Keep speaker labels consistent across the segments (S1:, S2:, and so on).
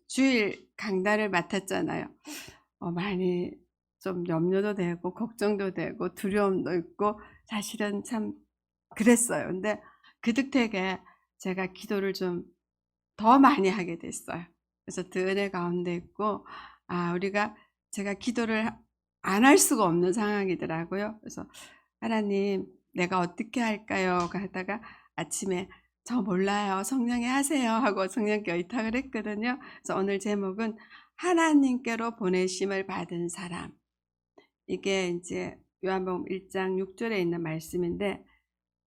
S1: 주일 강단을 맡았잖아요. 많이 좀 염려도 되고 걱정도 되고 두려움도 있고 사실은 참 그랬어요. 근데 그 득택에 제가 기도를 좀 더 많이 하게 됐어요. 그래서 그 은혜 가운데 있고 우리가 제가 기도를 안 할 수가 없는 상황이더라고요. 그래서 "하나님 내가 어떻게 할까요?" 하다가 아침에 "저 몰라요. 성령이 하세요." 하고 성령께 의탁을 했거든요. 그래서 오늘 제목은 하나님께로 보내심을 받은 사람. 이게 인제 요한복음 1장 6 절에 있는 말씀인데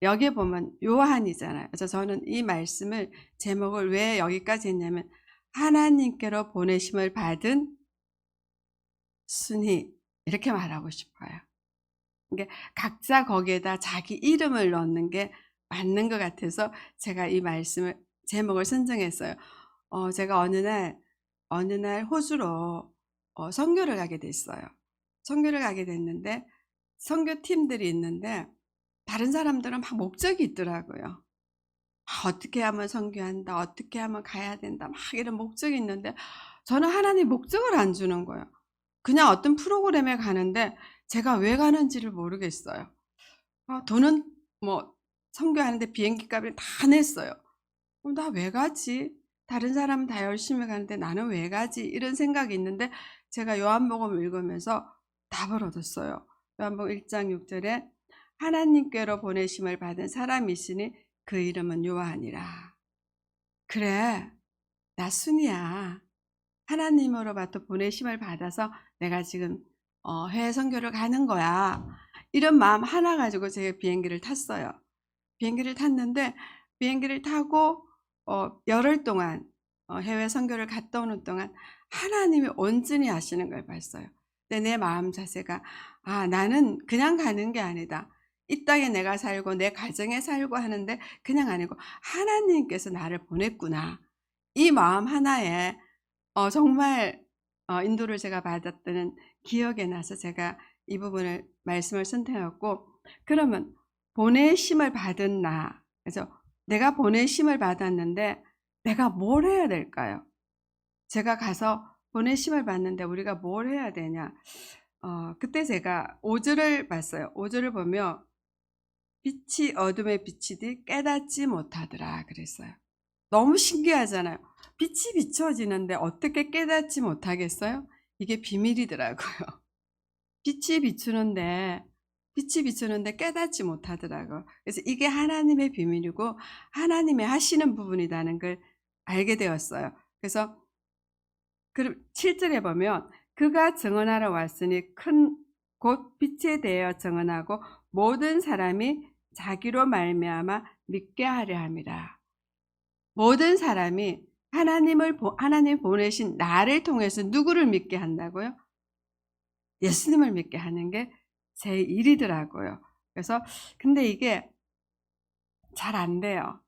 S1: 여기에 보면 요한이잖아요. 그래서 저는 이 말씀을 제목을 왜 여기까지 했냐면 하나님께로 보내심을 받은 순위 이렇게 말하고 싶어요. 이게 각자 거기에다 자기 이름을 넣는 게 맞는 것 같아서 제가 이 말씀을 제목을 선정했어요. 제가 어느 날 호주로 선교를 가게 됐어요. 선교를 가게 됐는데 선교팀들이 있는데 다른 사람들은 막 목적이 있더라고요. 어떻게 하면 선교한다. 어떻게 하면 가야 된다. 막 이런 목적이 있는데 저는 하나님 목적을 안 주는 거예요. 그냥 어떤 프로그램에 가는데 제가 왜 가는지를 모르겠어요. 돈은 뭐 선교하는데 비행기 값을 다 냈어요. '나 왜 가지? 다른 사람은 다 열심히 가는데 나는 왜 가지?' 이런 생각이 있는데 제가 요한복음을 읽으면서 답을 얻었어요. 요한복음 1장 6 절에 "하나님께로 보내심을 받은 사람이 있으니 그 이름은 요한이라." 그래, 나 순이야. 하나님으로부터 보내심을 받아서 내가 지금 해외 선교를 가는 거야. 이런 마음 하나 가지고 제가 비행기를 탔어요. 비행기를 탔는데 비행기를 타고 열흘 동안 해외 선교를 갔다 오는 동안 하나님이 온전히 하시는 걸 봤어요. 근데 내 마음 자세가 '나는 그냥 가는 게 아니다. 이 땅에 내가 살고 내 가정에 살고 하는데 그냥 아니고 하나님께서 나를 보냈구나.' 이 마음 하나에 정말 인도를 제가 받았다는 기억이 나서 제가 이 부분을 말씀을 선택했고 그러면 보내심을 받은 나 그래서 내가 보내심을 받았는데 내가 뭘 해야 될까요? 제가 가서 보내심을 받는데 우리가 뭘 해야 되냐? 그때 제가 5 절을 봤어요. 5 절을 보면 "빛이 어둠에 비치되 깨닫지 못하더라." 그랬어요. 너무 신기하잖아요. 빛이 비춰지는데 어떻게 깨닫지 못하겠어요? 이게 비밀이더라고요. 빛이 비추는데 깨닫지 못하더라고요. 그래서 이게 하나님의 비밀이고 하나님이 하시는 부분이라는 걸 알게 되었어요. 그래서 그럼 7 절에 보면 "그가 증언하러 왔으니 큰 곧 빛에 대하여 증언하고 모든 사람이 자기로 말미암아 믿게 하려 함이라." 모든 사람이 하나님이 보내신 나를 통해서 누구를 믿게 한다고요? 예수님을 믿게 하는 게 제 일이더라고요. 그래서 근데 이게 잘 안 돼요.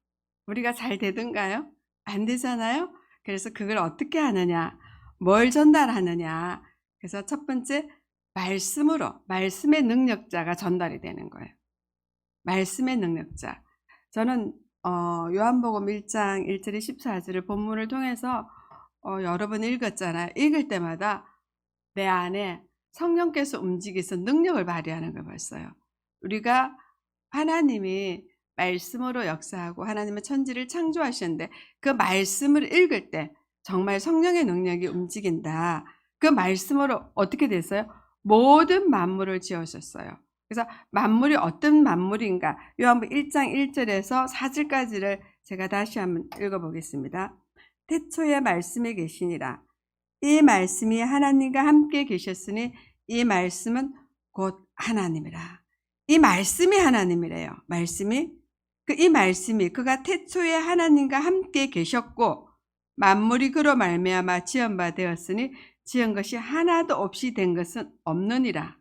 S1: 우리가 잘 되던가요? 안 되잖아요. 그래서 그걸 어떻게 하느냐? 뭘 전달하느냐? 그래서 첫 번째 말씀으로 말씀의 능력자가 전달이 되는 거예요. 말씀의 능력자. 저는 요한복음 1장 1 절에 14 절을 본문을 통해서 여러 번 읽었잖아요. 읽을 때마다 내 안에 성령께서 움직여서 능력을 발휘하는 걸 봤어요. 우리가 하나님이 말씀으로 역사하고 하나님은 천지를 창조하셨는데 그 말씀을 읽을 때 정말 성령의 능력이 움직인다. 그 말씀으로 어떻게 됐어요? 모든 만물을 지으셨어요. 그래서 만물이 어떤 만물인가 요한복음 1장 1 절에서 4 절까지를 제가 다시 한번 읽어 보겠습니다. 태초에 말씀이 계시니라. 이 말씀이 하나님과 함께 계셨으니 이 말씀은 곧 하나님이라. 이 말씀이 하나님이래요. 말씀이 이 말씀이 그가 태초에 하나님과 함께 계셨고 만물이 그로 말미암아 지은 바 되었으니 지은 것이 하나도 없이 된 것은 없느니라.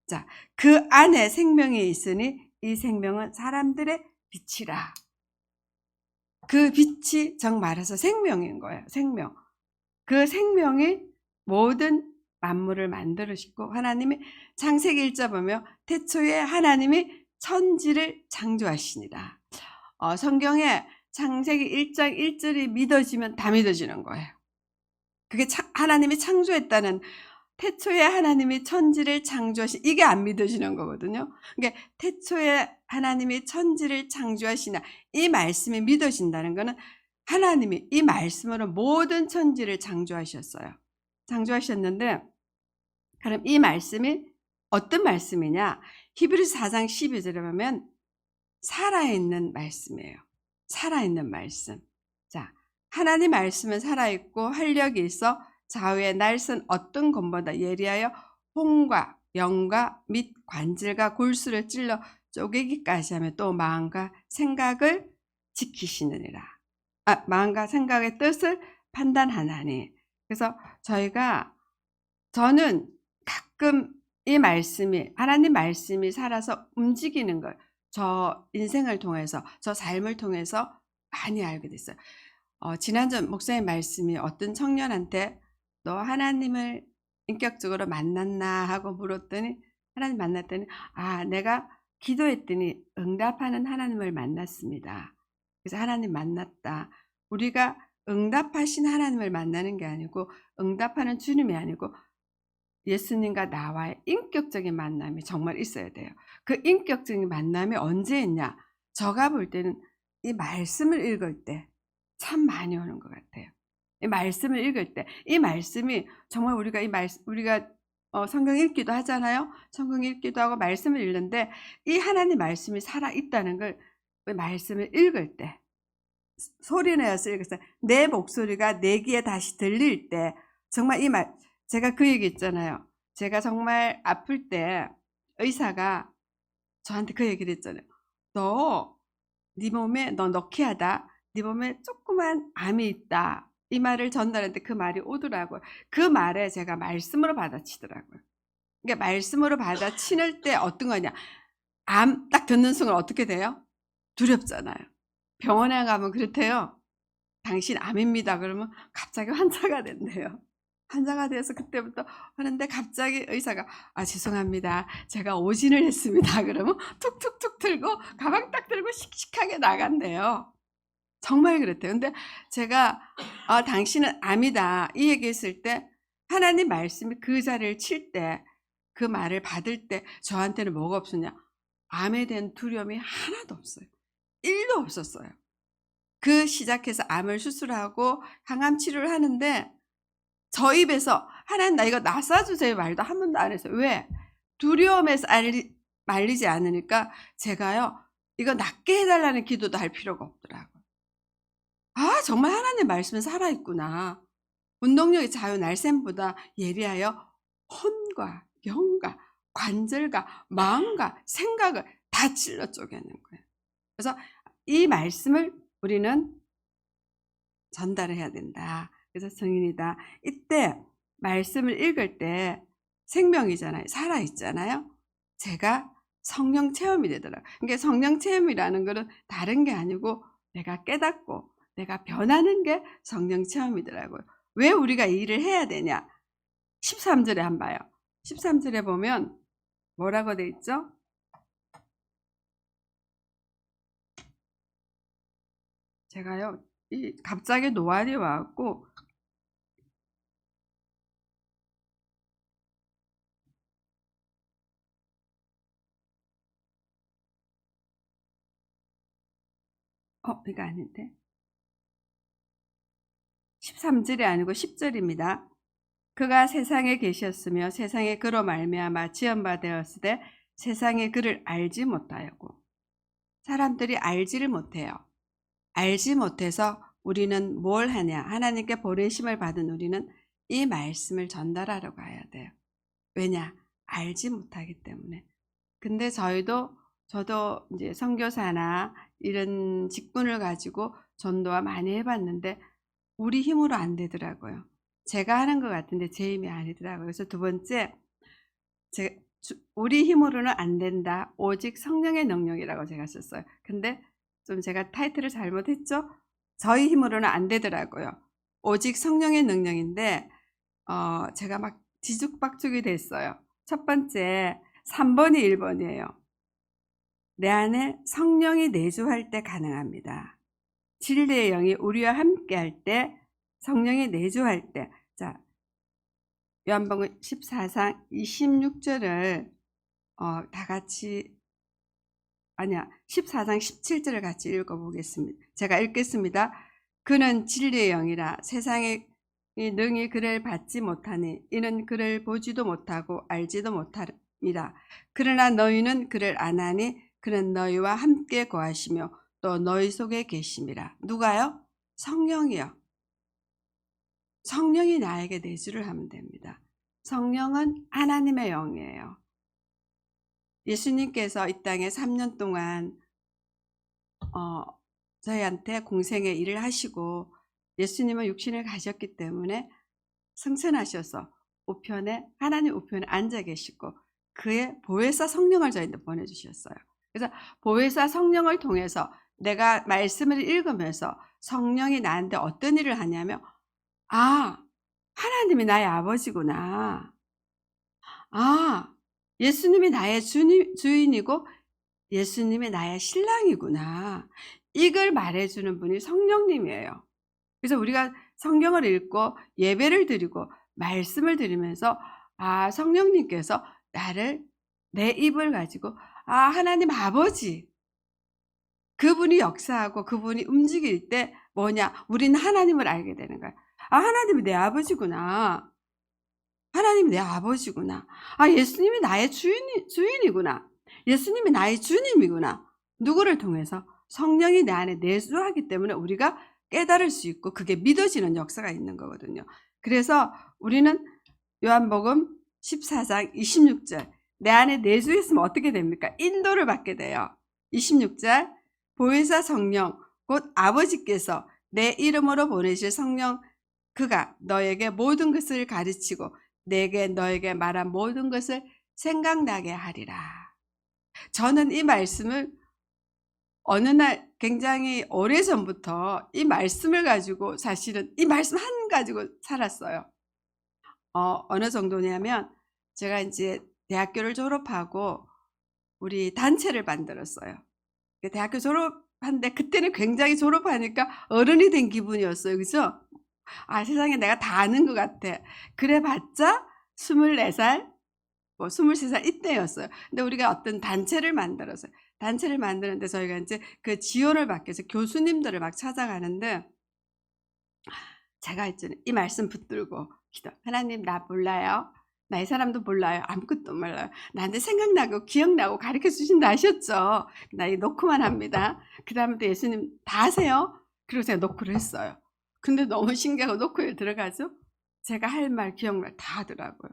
S1: 자, 그 안에 생명이 있으니 이 생명은 사람들의 빛이라. 그 빛이 정 말해서 생명인 거예요. 생명. 그 생명이 모든 만물을 만들으시고 하나님이 창세기 1자 보면 태초에 하나님이 천지를 창조하시니라. 성경에 창세기 1장 1절이 믿어지면 다 믿어지는 거예요. 그게 하나님이 창조했다는, 태초에 하나님이 천지를 창조하신, 이게 안 믿어지는 거거든요. 그러니까 태초에 하나님이 천지를 창조하시나, 이 말씀이 믿어진다는 거는 하나님이 이 말씀으로 모든 천지를 창조하셨어요. 창조하셨는데, 그럼 이 말씀이 어떤 말씀이냐? 히브리서 4장 12절에 보면 살아있는 말씀이에요. 살아있는 말씀. 자, 하나님 말씀은 살아있고 활력이 있어 좌우의 날선 어떤 검보다 예리하여 혼과 영과 및 관절과 골수를 찔러 쪼개기까지 하며 또 마음과 생각을 지키시느니라. 마음과 생각의 뜻을 판단하나니. 그래서 저는 가끔 이 말씀이, 하나님 말씀이 살아서 움직이는 걸 저 인생을 통해서, 저 삶을 통해서 많이 알게 됐어요. 지난주 목사님 말씀이 어떤 청년한테 너 하나님을 인격적으로 만났나 하고 물었더니, 하나님 만났더니 내가 기도했더니 응답하는 하나님을 만났습니다. 그래서 하나님 만났다. 우리가 응답하신 하나님을 만나는 게 아니고, 응답하는 주님이 아니고 예수님과 나와의 인격적인 만남이 정말 있어야 돼요. 그 인격적인 만남이 언제 있냐? 제가 볼 때는 이 말씀을 읽을 때 참 많이 오는 것 같아요. 이 말씀을 읽을 때, 이 말씀이 정말 우리가 성경 읽기도 하잖아요. 성경 읽기도 하고 말씀을 읽는데, 이 하나님 말씀이 살아 있다는 걸 말씀을 읽을 때, 소리 내어서 읽었어요. 내 목소리가 내 귀에 다시 들릴 때, 정말 제가 그 얘기 있잖아요. 제가 정말 아플 때 의사가 저한테 그 얘기를 했잖아요. 네 몸에 너키하다. 네 몸에 조그만 암이 있다. 이 말을 전달했는데 그 말이 오더라고요. 그 말에 제가 말씀으로 받아치더라고요. 그러니까 말씀으로 받아치는 때 어떤 거냐? 암 딱 듣는 순간 어떻게 돼요? 두렵잖아요. 병원에 가면 그렇대요. 당신 암입니다. 그러면 갑자기 환자가 된대요. 환자가 돼서 그때부터 하는데, 갑자기 의사가 죄송합니다. 제가 오진을 했습니다. 그러면 툭툭툭 들고 가방 딱 들고 씩씩하게 나간대요. 정말 그렇대요. 근데 제가 당신은 암이다 이 얘기했을 때, 하나님 말씀이 그 자리를 칠 때, 그 말을 받을 때 저한테는 뭐가 없었냐? 암에 대한 두려움이 하나도 없어요. 1도 없었어요. 그 시작해서 암을 수술하고 항암 치료를 하는데 저 입에서 하나님 나 이거 낫아주세요 말도 한 번도 안 했어요. 왜? 두려움에서 말리지 않으니까 제가요 이거 낫게 해달라는 기도도 할 필요가 없더라고요. 정말 하나님 말씀은 살아있구나. 운동력의 자유 날샘보다 예리하여 혼과 영과 관절과 마음과 생각을 다 찔러 쪼개는 거예요. 그래서 이 말씀을 우리는 전달을 해야 된다. 그래서 성인이다. 이때 말씀을 읽을 때 생명이잖아요. 살아있잖아요. 제가 성령 체험이 되더라고요. 그러니까 성령 체험이라는 것은 다른 게 아니고 내가 깨닫고 내가 변하는 게 성령 체험이더라고요. 왜 우리가 이 일을 해야 되냐? 13절에 한번 봐요. 13절에 보면 뭐라고 돼 있죠? 제가요 갑자기 노안이 와갖고 이거 아닌데 13절이 아니고 10절입니다. 그가 세상에 계셨으며 세상에 그로 말미암아 지음바 되었으되 세상에 그를 알지 못하였고. 사람들이 알지를 못해요. 알지 못해서 우리는 뭘 하냐? 하나님께 보내심을 받은 우리는 이 말씀을 전달하러 가야 돼요. 왜냐? 알지 못하기 때문에. 근데 저도 이제 선교사나 이런 직분을 가지고 전도와 많이 해봤는데 우리 힘으로 안 되더라고요. 제가 하는 것 같은데 제 힘이 아니더라고요. 그래서 두 번째, 우리 힘으로는 안 된다. 오직 성령의 능력이라고 제가 썼어요. 근데 좀 제가 타이틀을 잘못했죠? 저희 힘으로는 안 되더라고요. 오직 성령의 능력인데 제가 막 뒤죽박죽이 됐어요. 첫 번째 3번이 1번이에요. 내 안에 성령이 내주할 때 가능합니다. 진리의 영이 우리와 함께 할 때, 성령이 내주할 때, 자, 요한복음 14장 26절을 다 같이, 아니야, 14장 17절을 같이 읽어보겠습니다. 제가 읽겠습니다. 그는 진리의 영이라 세상에 능히 그를 받지 못하니 이는 그를 보지도 못하고 알지도 못함이라. 그러나 너희는 그를 아나니 그는 너희와 함께 거하시며 또 너희 속에 계심이라. 누가요? 성령이요. 성령이 나에게 내주를 하면 됩니다. 성령은 하나님의 영이에요. 예수님께서 이 땅에 3년 동안 저희한테 공생의 일을 하시고 예수님은 육신을 가졌기 때문에 승천하셔서 우편에, 하나님 우편에 앉아 계시고 그의 보혜사 성령을 저희한테 보내주셨어요. 그래서 보혜사 성령을 통해서 내가 말씀을 읽으면서 성령이 나한테 어떤 일을 하냐면, 아, 하나님이 나의 아버지구나. 아, 예수님이 나의 주인이고 예수님이 나의 신랑이구나. 이걸 말해주는 분이 성령님이에요. 그래서 우리가 성경을 읽고 예배를 드리고 말씀을 드리면서, 아, 성령님께서 나를, 내 입을 가지고, 아, 하나님 아버지, 그분이 역사하고 그분이 움직일 때 뭐냐, 우리는 하나님을 알게 되는 거야. 아, 하나님이 내 아버지구나. 하나님이 내 아버지구나. 아, 예수님이 나의 주인이구나. 예수님이 나의 주님이구나. 누구를 통해서? 성령이 내 안에 내주하기 때문에 우리가 깨달을 수 있고 그게 믿어지는 역사가 있는 거거든요. 그래서 우리는 요한복음 14장 26절, 내 안에 내주했으면 어떻게 됩니까? 인도를 받게 돼요. 26절, 보혜사 성령 곧 아버지께서 내 이름으로 보내실 성령, 그가 너에게 모든 것을 가르치고 내게 너에게 말한 모든 것을 생각나게 하리라. 저는 이 말씀을 어느 날 굉장히 오래전부터 이 말씀을 가지고 사실은 이 말씀 한 가지고 살았어요. 어느 정도냐면 제가 이제 대학교를 졸업하고 우리 단체를 만들었어요. 대학교 졸업한데 그때는 굉장히 졸업하니까 어른이 된 기분이었어요. 그죠? 아, 세상에 내가 다 아는 것 같아. 그래봤자 24살, 뭐 23살 이때였어요. 근데 우리가 어떤 단체를 만들었어요. 단체를 만드는데 저희가 이제 그 지원을 받기 위해서 교수님들을 막 찾아가는데, 제가 있잖아요, 이 말씀 붙들고 기도, 하나님 나 몰라요. 나 이 사람도 몰라요. 아무것도 몰라요. 나한테 생각나고 기억나고 가르쳐 주신다 하셨죠. 나 이거 노크만 합니다. 그 다음에 또 예수님 다 하세요. 그리고 제가 노크를 했어요. 근데 너무 신기하고 노크에 들어가죠. 제가 할 말 기억날 다 하더라고요.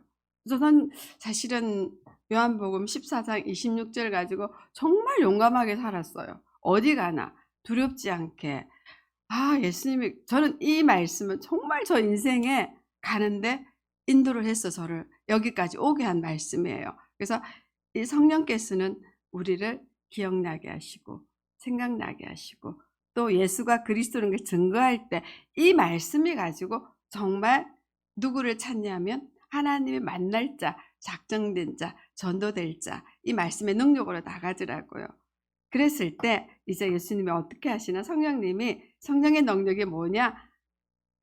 S1: 저는 사실은 요한복음 14장 26절 가지고 정말 용감하게 살았어요. 어디 가나 두렵지 않게. 아, 예수님이, 저는 이 말씀은 정말 저 인생에 가는데 인도를 해서 저를 여기까지 오게 한 말씀이에요. 그래서 이 성령께서는 우리를 기억나게 하시고 생각나게 하시고 또 예수가 그리스도라는 걸 증거할 때 이 말씀이 가지고 정말 누구를 찾냐면 하나님이 만날 자, 작정된 자, 전도될 자, 이 말씀의 능력으로 나가더라고요. 그랬을 때 이제 예수님이 어떻게 하시나? 성령님이, 성령의 능력이 뭐냐?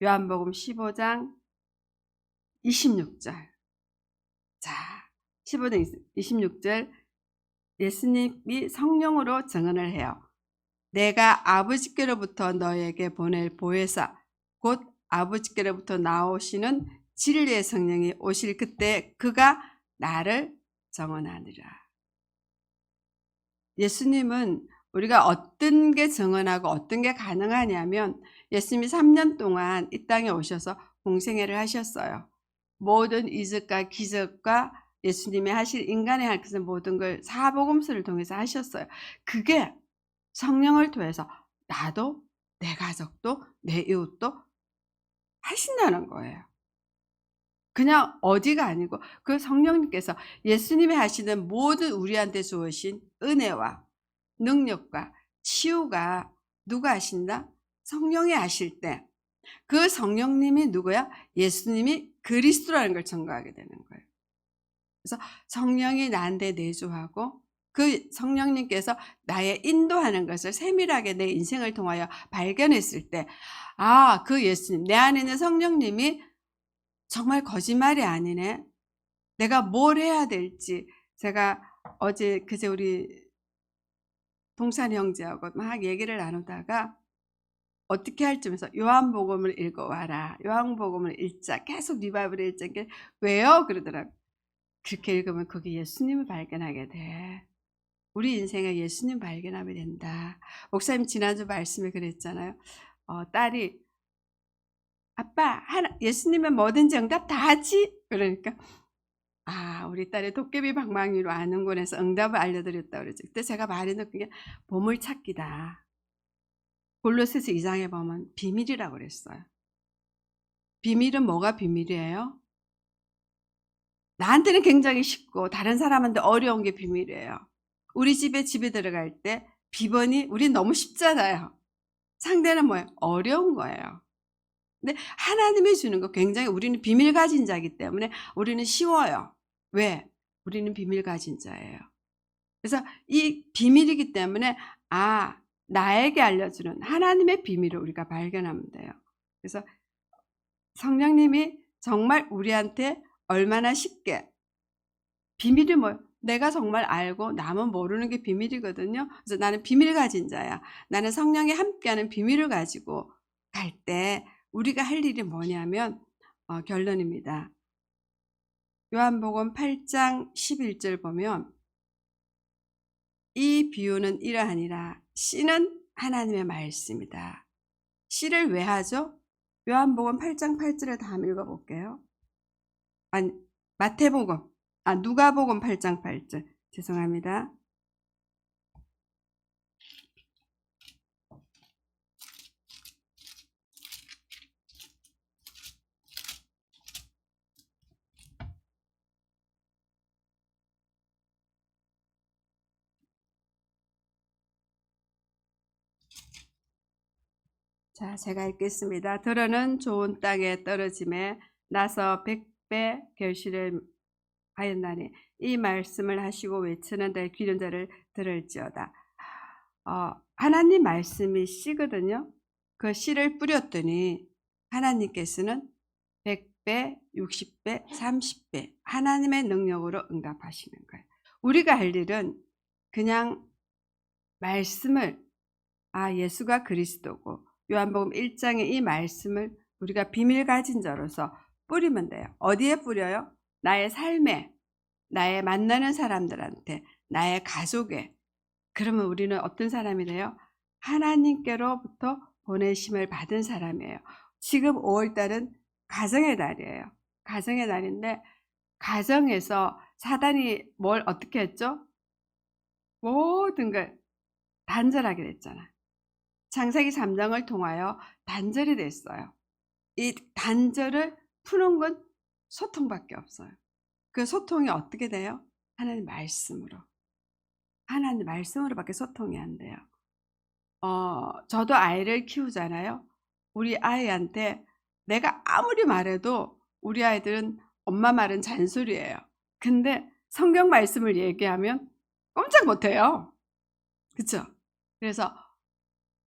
S1: 요한복음 15장 26절. 자, 15장 26절, 예수님이 성령으로 증언을 해요. 내가 아버지께로부터 너에게 보낼 보혜사 곧 아버지께로부터 나오시는 진리의 성령이 오실 그때 그가 나를 증언하리라. 예수님은 우리가 어떤 게 증언하고 어떤 게 가능하냐면, 예수님이 3년 동안 이 땅에 오셔서 공생애를 하셨어요. 모든 이적과 기적과 예수님이 하실, 인간의 할 것은 모든 걸 사복음서를 통해서 하셨어요. 그게 성령을 통해서 나도 내 가족도 내 이웃도 하신다는 거예요. 그냥 어디가 아니고 그 성령님께서 예수님이 하시는 모든 우리한테 주어진 은혜와 능력과 치유가 누가 하신다? 성령이 하실 때 그 성령님이 누구야? 예수님이 그리스도라는 걸 증거하게 되는 거예요. 그래서 성령이 나한테 내주하고 그 성령님께서 나의 인도하는 것을 세밀하게 내 인생을 통하여 발견했을 때, 아, 그 예수님, 내 안에 있는 성령님이 정말 거짓말이 아니네. 내가 뭘 해야 될지. 제가 어제 그제 우리 동찬 형제하고 막 얘기를 나누다가 어떻게 할지 면서 요한복음을 읽어와라. 요한복음을 읽자. 계속 리바이벌을 읽자. 왜요? 그러더라고. 그렇게 읽으면 거기 예수님을 발견하게 돼. 우리 인생에 예수님 발견하면 된다. 목사님 지난주 말씀에 그랬잖아요. 딸이 아빠 예수님은 뭐든지 응답 다 하지? 그러니까 우리 딸이 도깨비 방망이로 아는군 해서 응답을 알려드렸다 그러죠. 그때 제가 말해놓은 게 보물찾기다. 골로새서 2장에 보면 비밀이라고 그랬어요. 비밀은 뭐가 비밀이에요? 나한테는 굉장히 쉽고 다른 사람한테 어려운 게 비밀이에요. 우리 집에 들어갈 때 비번이 우린 너무 쉽잖아요. 상대는 뭐예요? 어려운 거예요. 근데 하나님이 주는 거 굉장히 우리는 비밀 가진 자이기 때문에 우리는 쉬워요. 왜? 우리는 비밀 가진 자예요. 그래서 이 비밀이기 때문에 나에게 알려주는 하나님의 비밀을 우리가 발견하면 돼요. 그래서 성령님이 정말 우리한테 얼마나 쉽게 비밀이 뭐예요? 내가 정말 알고 남은 모르는 게 비밀이거든요. 그래서 나는 비밀 가진 자야. 나는 성령이 함께하는 비밀을 가지고 갈 때 우리가 할 일이 뭐냐면 결론입니다. 요한복음 8장 11절 보면 이 비유는 이러하니라. 씨는 하나님의 말씀이다. 씨를 왜 하죠? 요한복음 8장 8절을 다 읽어볼게요. 아니, 마태복음, 누가복음 8장 8절. 죄송합니다. 자, 제가 읽겠습니다. 들어는 좋은 땅에 떨어짐에 나서 100배 결실을 하였나니 이 말씀을 하시고 외치는 데 귀른 자를 들을지어다. 하나님 말씀이 씨거든요. 그 씨를 뿌렸더니 하나님께서는 100배, 60배, 30배 하나님의 능력으로 응답하시는 거예요. 우리가 할 일은 그냥 말씀을 예수가 그리스도고 요한복음 1장의 이 말씀을 우리가 비밀 가진 자로서 뿌리면 돼요. 어디에 뿌려요? 나의 삶에, 나의 만나는 사람들한테, 나의 가족에. 그러면 우리는 어떤 사람이 돼요? 하나님께로부터 보내심을 받은 사람이에요. 지금 5월달은 가정의 달이에요. 가정의 달인데 가정에서 사단이 뭘 어떻게 했죠? 모든 걸 단절하게 됐잖아. 창세기 3장을 통하여 단절이 됐어요. 이 단절을 푸는 건 소통밖에 없어요. 그 소통이 어떻게 돼요? 하나님 말씀으로. 하나님 말씀으로밖에 소통이 안 돼요. 저도 아이를 키우잖아요. 우리 아이한테 내가 아무리 말해도 우리 아이들은 엄마 말은 잔소리예요. 근데 성경 말씀을 얘기하면 꼼짝 못해요. 그쵸? 그래서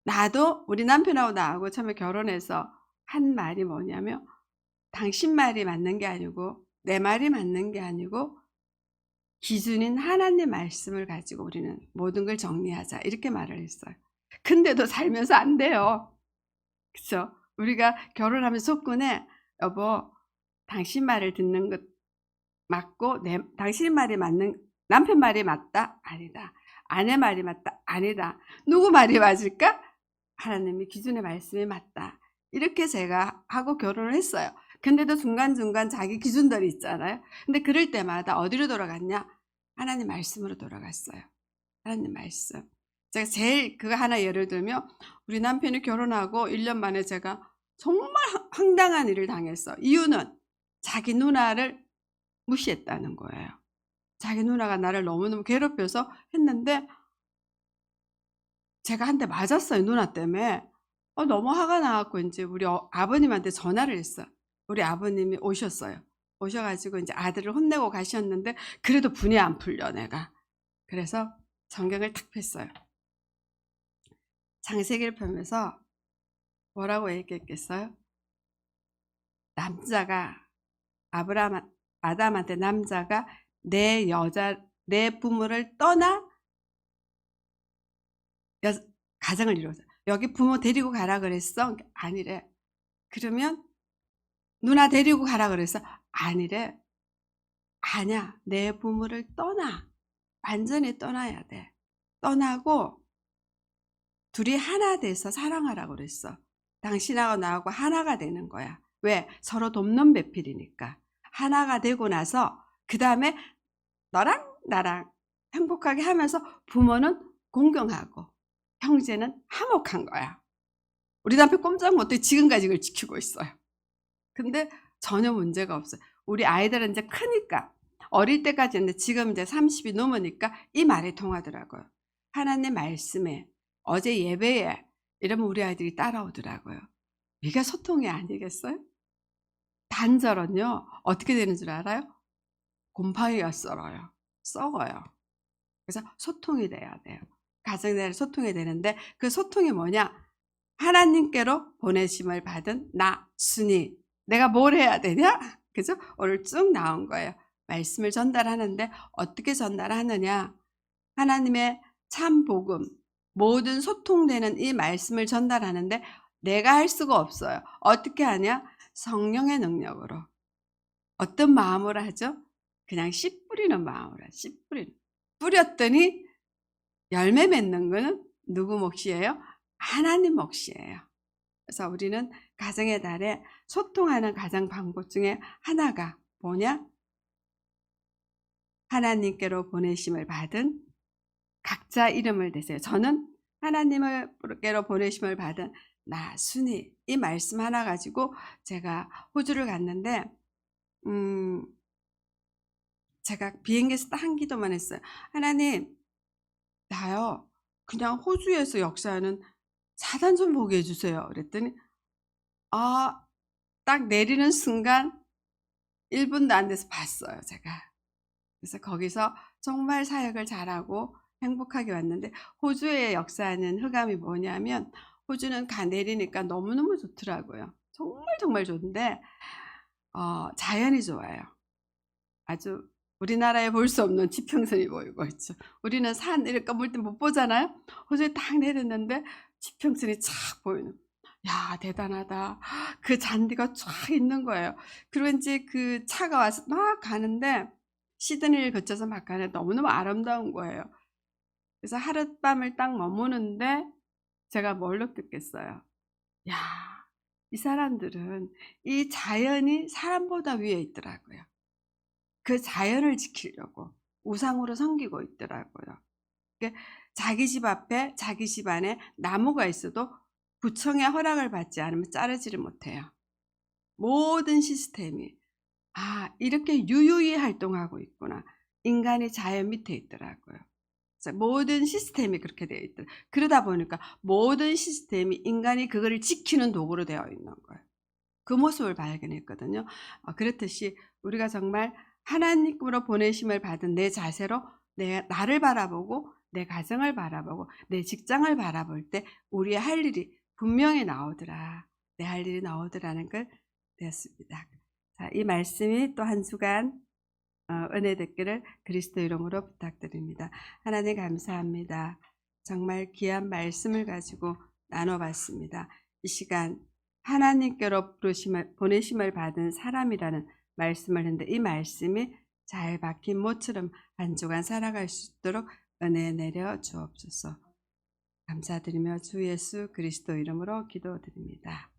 S1: 나도 우리 남편하고 나하고 처음에 결혼해서 한 말이 뭐냐면 당신 말이 맞는 게 아니고 내 말이 맞는 게 아니고 기준인 하나님 말씀을 가지고 우리는 모든 걸 정리하자 이렇게 말을 했어요. 근데도 살면서 안 돼요. 그쵸? 우리가 결혼하면서 속군에 여보 당신 말을 듣는 것 맞고 당신 말이 맞는 남편 말이 맞다? 아니다. 아내 말이 맞다? 아니다. 누구 말이 맞을까? 하나님이 기준의 말씀이 맞다. 이렇게 제가 하고 결혼을 했어요. 근데도 중간중간 자기 기준들이 있잖아요. 근데 그럴 때마다 어디로 돌아갔냐? 하나님 말씀으로 돌아갔어요. 하나님 말씀. 제가 제일 그거 하나 예를 들면 우리 남편이 결혼하고 1년 만에 제가 정말 황당한 일을 당했어. 이유는 자기 누나를 무시했다는 거예요. 자기 누나가 나를 너무너무 괴롭혀서 했는데 제가 한 대 맞았어요, 누나 때문에. 너무 화가 나 갖고 인제 우리 아버님한테 전화를 했어요. 우리 아버님이 오셨어요. 오셔 가지고 인제 아들을 혼내고 가셨는데 그래도 분이 안 풀려 내가. 그래서 성경을 탁 폈어요. 창세기를 펴면서 뭐라고 얘기했겠어요? 남자가 아담한테 남자가 내 부모를 떠나 여 가정을 이루자. "여기 부모 데리고 가라 그랬어?" "아니래." 그러면 "누나 데리고 가라 그랬어?" "아니래." "아냐. 내 부모를 떠나." 완전히 떠나야 돼. 떠나고 둘이 하나 돼서 사랑하라고 그랬어. 당신하고 나하고 하나가 되는 거야. 왜? 서로 돕는 배필이니까. 하나가 되고 나서 그다음에 너랑 나랑 행복하게 하면서 부모는 공경하고 형제는 화목한 거야. 우리 남편 꼼짝 못해 지금까지 이걸 지키고 있어요. 근데 전혀 문제가 없어요. 우리 아이들은 이제 크니까 어릴 때까지는 지금 이제 30이 넘으니까 이 말이 통하더라고요. 하나님 말씀에 어제 예배에 이러면 우리 아이들이 따라오더라고요. 이게 소통이 아니겠어요? 단절은요 어떻게 되는 줄 알아요? 곰팡이가 썩어요. 그래서 소통이 돼야 돼요. 가정 내에 소통이 되는데 그 소통이 뭐냐? 하나님께로 보내심을 받은 나 순이 내가 뭘 해야 되냐? 그죠? 오늘 쭉 나온 거예요. 말씀을 전달하는데 어떻게 전달하느냐? 하나님의 참 복음, 모든 소통되는 이 말씀을 전달하는데 내가 할 수가 없어요. 어떻게 하냐? 성령의 능력으로. 어떤 마음으로 하죠? 그냥 씨 뿌리는 마음으로 씨 뿌리는. 뿌렸더니 열매 맺는 거는 누구 몫이에요? 하나님 몫이에요. 그래서 우리는 가정의 달에 소통하는 가장 방법 중에 하나가 뭐냐? 하나님께로 보내심을 받은 각자 이름을 대세요. 저는 하나님께로 보내심을 받은 나순이 이 말씀 하나 가지고 제가 호주를 갔는데 제가 비행기에서 딱 한 기도만 했어요. 하나님 나요 그냥 호주에서 역사하는 사단 좀 보게 해 주세요. 그랬더니 딱 내리는 순간 1 분도 안 돼서 봤어요 제가. 그래서 거기서 정말 사역을 잘하고 행복하게 왔는데 호주의 역사하는 흑암이 뭐냐면 호주는 내리니까 너무너무 좋더라고요. 정말 정말 좋은데 자연이 좋아요. 아주 우리나라에 볼 수 없는 지평선이 보이고 있죠. 우리는 산 이렇게 멀때 못 보잖아요. 호주에 딱 내렸는데 지평선이 촥 보이는. 야 대단하다. 그 잔디가 쫙 있는 거예요. 그리고 인제 그 차가 와서 막 가는데 시드니를 거쳐서 막 가는데 너무너무 아름다운 거예요. 그래서 하룻밤을 딱 머무는데 제가 뭘 느꼈겠어요. 야 이 사람들은 이 자연이 사람보다 위에 있더라고요. 그 자연을 지키려고 우상으로 섬기고 있더라고요. 그 자기 집 앞에 자기 집 안에 나무가 있어도 구청의 허락을 받지 않으면 자르지를 못해요. 모든 시스템이 이렇게 유유히 활동하고 있구나. 인간이 자연 밑에 있더라고요. 그래서 모든 시스템이 그렇게 되어 있더라. 그러다 보니까 모든 시스템이 인간이 그거를 지키는 도구로 되어 있는 거예요. 그 모습을 발견했거든요. 그렇듯이 우리가 정말 하나님으로 보내심을 받은 내 자세로 나를 바라보고 내 가정을 바라보고 내 직장을 바라볼 때 우리의 할 일이 분명히 나오더라. 내 할 일이 나오더라는 걸 되었습니다. 자, 이 말씀이 또 한 주간 은혜 됐기를 그리스도 이름으로 부탁드립니다. 하나님 감사합니다. 정말 귀한 말씀을 가지고 나눠봤습니다. 이 시간 하나님께로 보내심을 받은 사람이라는 말씀을 했는데 이 말씀이 잘 박힌 모처럼 한 주간 살아갈 수 있도록 은혜 내려 주옵소서. 감사드리며 주 예수 그리스도 이름으로 기도드립니다.